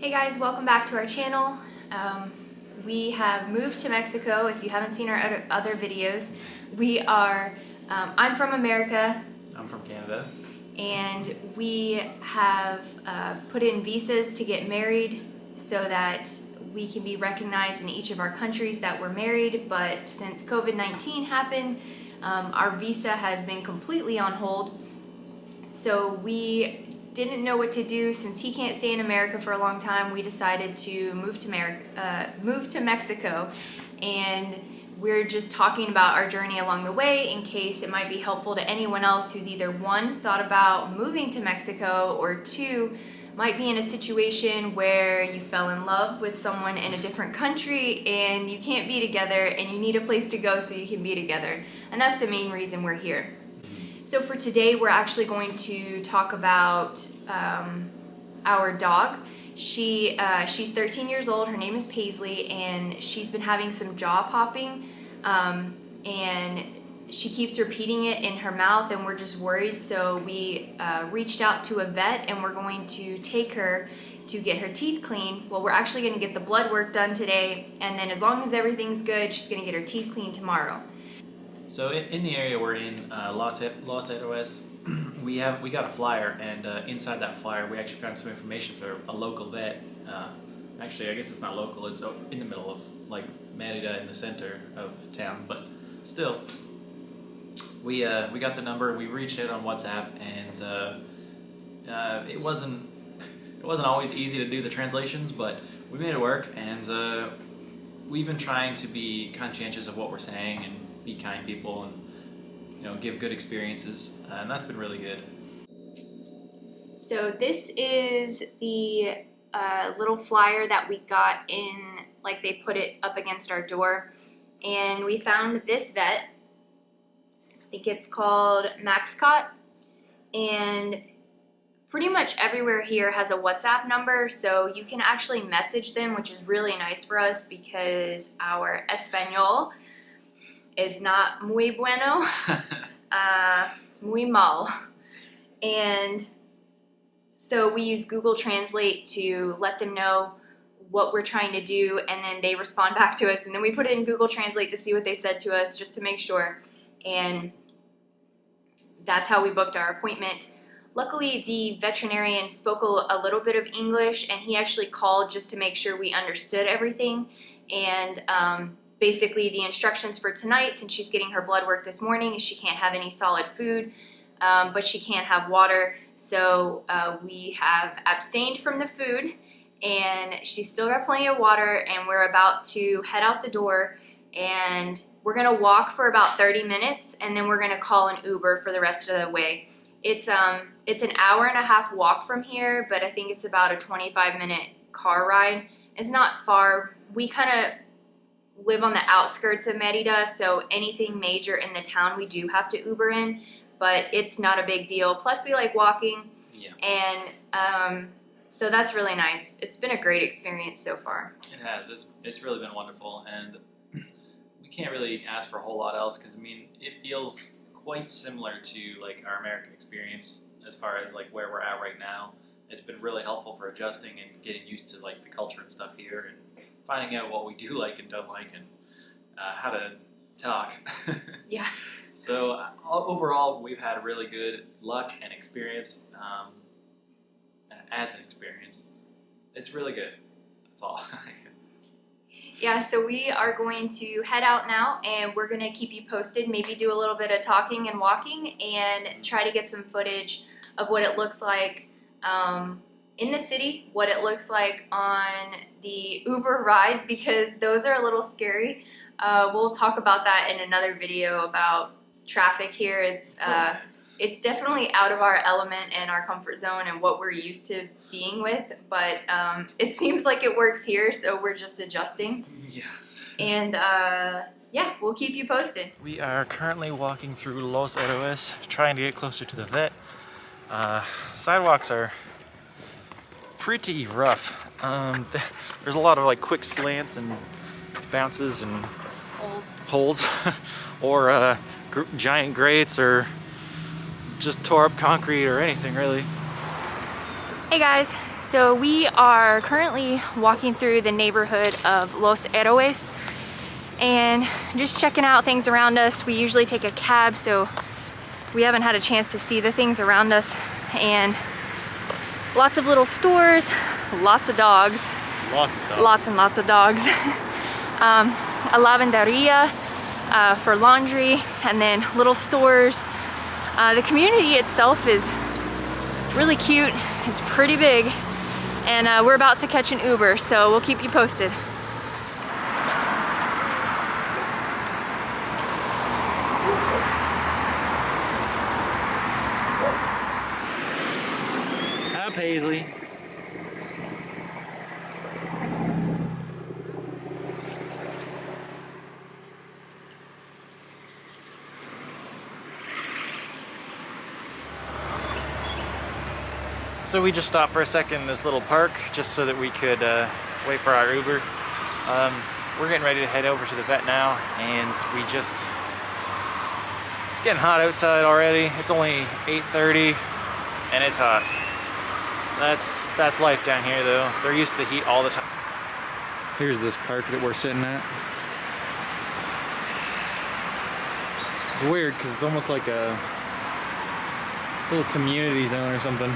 Hey guys, welcome back to our channel. We have moved to Mexico. If you haven't seen our other videos, I'm from America. I'm from Canada. And we have put in visas to get married so that we can be recognized in each of our countries that we're married. But since COVID-19 happened, our visa has been completely on hold. So we didn't know what to do. Since he can't stay in America for a long time, we decided to move to Mexico, and we're just talking about our journey along the way in case it might be helpful to anyone else who's either one, thought about moving to Mexico, or two, might be in a situation where you fell in love with someone in a different country and you can't be together and you need a place to go so you can be together. And that's the main reason we're here. So for today, we're actually going to talk about our dog. She's 13 years old. Her name is Paisley, and she's been having some jaw popping, and she keeps repeating it in her mouth, and we're just worried. So we reached out to a vet, and we're going to take her to get her teeth cleaned. Well, we're actually going to get the blood work done today, and then as long as everything's good, she's going to get her teeth cleaned tomorrow. So in the area we're in, Los Héroes, we got a flyer, and inside that flyer we actually found some information for a local vet. Actually, I guess it's not local; it's in the middle of like Mérida, in the center of town. But still, we got the number, and we reached out on WhatsApp, and it wasn't always easy to do the translations, but we made it work, and we've been trying to be conscientious of what we're saying and be kind people and give good experiences, and that's been really good. So this is the little flyer that we got in, like they put it up against our door, and we found this vet. I think it's called Maxcott, and pretty much everywhere here has a WhatsApp number, so you can actually message them, which is really nice for us because our Español is not muy bueno, muy mal. And so we use Google Translate to let them know what we're trying to do, and then they respond back to us, and then we put it in Google Translate to see what they said to us just to make sure, and that's how we booked our appointment. Luckily, the veterinarian spoke a little bit of English, and he actually called just to make sure we understood everything. And basically, the instructions for tonight, since she's getting her blood work this morning, is she can't have any solid food, but she can't have water. So we have abstained from the food, and she's still got plenty of water, and we're about to head out the door, and we're gonna walk for about 30 minutes, and then we're gonna call an Uber for the rest of the way. It's an hour-and-a-half walk from here, but I think it's about a 25-minute car ride. It's not far. We kind of live on the outskirts of Mérida, so anything major in the town we do have to Uber in, but it's not a big deal. Plus, we like walking, and so that's really nice. It's been a great experience so far. It has. It's really been wonderful, and we can't really ask for a whole lot else because, I mean, it feels quite similar to like our American experience as far as like where we're at right now. It's been really helpful for adjusting and getting used to like the culture and stuff here, and finding out what we do like and don't like, and how to talk. Yeah. So overall, we've had really good luck and experience as an experience. It's really good. That's all. Yeah, so we are going to head out now, and we're going to keep you posted, maybe do a little bit of talking and walking, and try to get some footage of what it looks like in the city, what it looks like on the Uber ride, because those are a little scary. We'll talk about that in another video about traffic here. It's definitely out of our element and our comfort zone and what we're used to being with, but it seems like it works here, so we're just adjusting. Yeah. And yeah, we'll keep you posted. We are currently walking through Los Héroes, trying to get closer to the vet. Sidewalks are pretty rough. There's a lot of like quick slants and bounces and holes or giant grates, or just tore up concrete, or anything really. Hey guys, So we are currently walking through the neighborhood of Los Héroes and just checking out things around us. We usually take a cab, so we haven't had a chance to see the things around us. And lots of little stores, lots of dogs. Lots of dogs. Lots and lots of dogs. A lavanderia for laundry, and then little stores. The community itself is really cute. It's pretty big, and we're about to catch an Uber, so we'll keep you posted. Hi, Paisley. So we just stopped for a second in this little park just so that we could wait for our Uber. We're getting ready to head over to the vet now, and it's getting hot outside already. It's only 8:30 and it's hot. That's life down here though. They're used to the heat all the time. Here's this park that we're sitting at. It's weird because it's almost like a little community zone or something.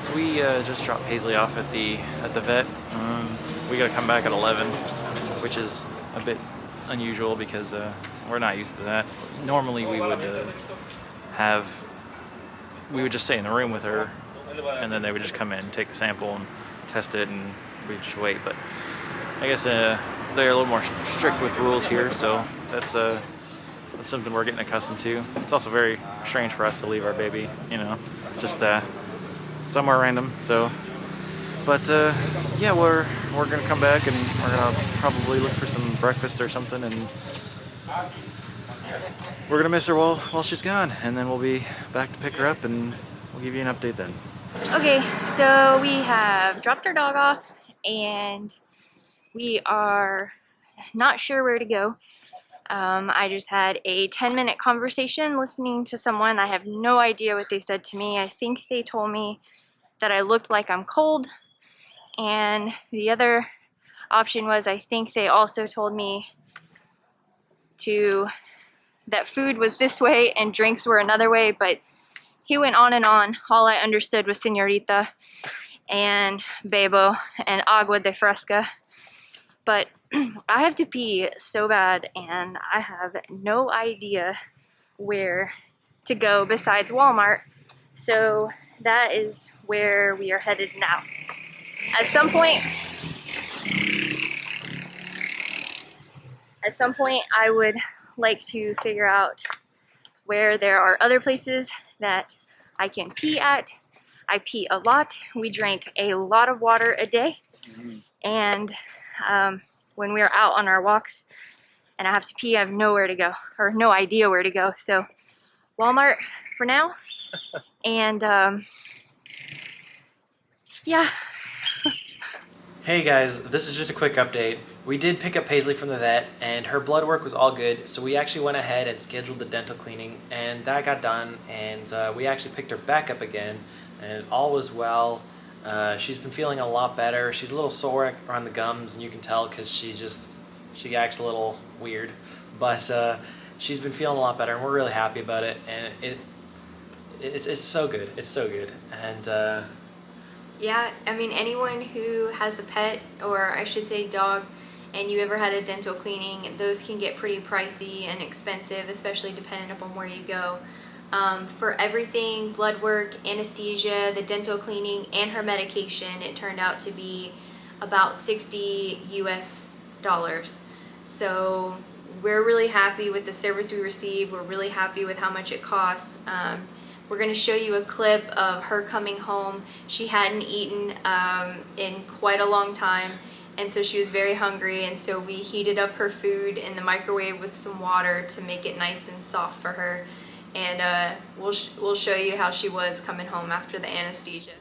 So we just dropped Paisley off at the vet. We gotta come back at 11, which is a bit unusual because we're not used to that. Normally we would just stay in the room with her, and then they would just come in, take a sample, and test it, and we'd just wait. But I guess they're a little more strict with rules here, so that's something we're getting accustomed to. It's also very strange for us to leave our baby, you know, just somewhere random. So, but yeah, we're gonna come back and we're gonna probably look for some breakfast or something, and we're gonna miss her while she's gone, and then we'll be back to pick her up, and we'll give you an update then. Okay, so we have dropped our dog off and we are not sure where to go. I just had a 10-minute conversation listening to someone. I have no idea what they said to me. I think they told me that I looked like I'm cold, and the other option was I think they also told me that food was this way and drinks were another way, but he went on and on. All I understood was señorita and bebo and agua de fresca. But I have to pee so bad, and I have no idea where to go besides Walmart. So that is where we are headed now. At some point I would like to figure out where there are other places that I can pee at. I pee a lot. We drank a lot of water a day. And when we are out on our walks and I have to pee, I have nowhere to go, or no idea where to go. So Walmart for now. And yeah. Hey guys, this is just a quick update. We did pick up Paisley from the vet and her blood work was all good, so we actually went ahead and scheduled the dental cleaning and that got done, and we actually picked her back up again and all was well. She's been feeling a lot better. She's a little sore around the gums, and you can tell because she acts a little weird, but she's been feeling a lot better and we're really happy about it, and it's so good. It's so good. And Yeah, I mean, anyone who has a pet, or I should say dog, and you ever had a dental cleaning, those can get pretty pricey and expensive, especially depending upon where you go. For everything, blood work, anesthesia, the dental cleaning, and her medication, it turned out to be about $60 US. So we're really happy with the service we received. We're really happy with how much it costs. We're going to show you a clip of her coming home. She hadn't eaten in quite a long time, and so she was very hungry, and so we heated up her food in the microwave with some water to make it nice and soft for her. And we'll show you how she was coming home after the anesthesia.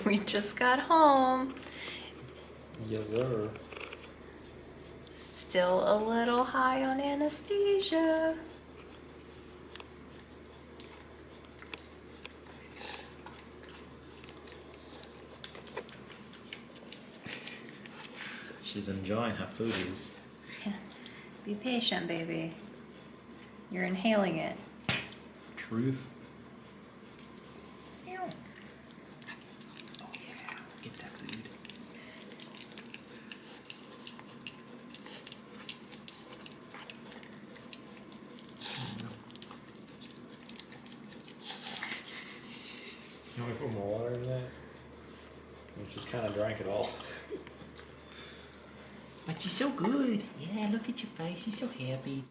We just got home. yes, sir. Still a little high on anesthesia. She's enjoying her foodies. Be patient, baby. You're inhaling it. Truth. Oh yeah, get that food. You want me to put more water in that? We just kind of drank it all. But you're so good. Yeah, look at your face. You're so happy.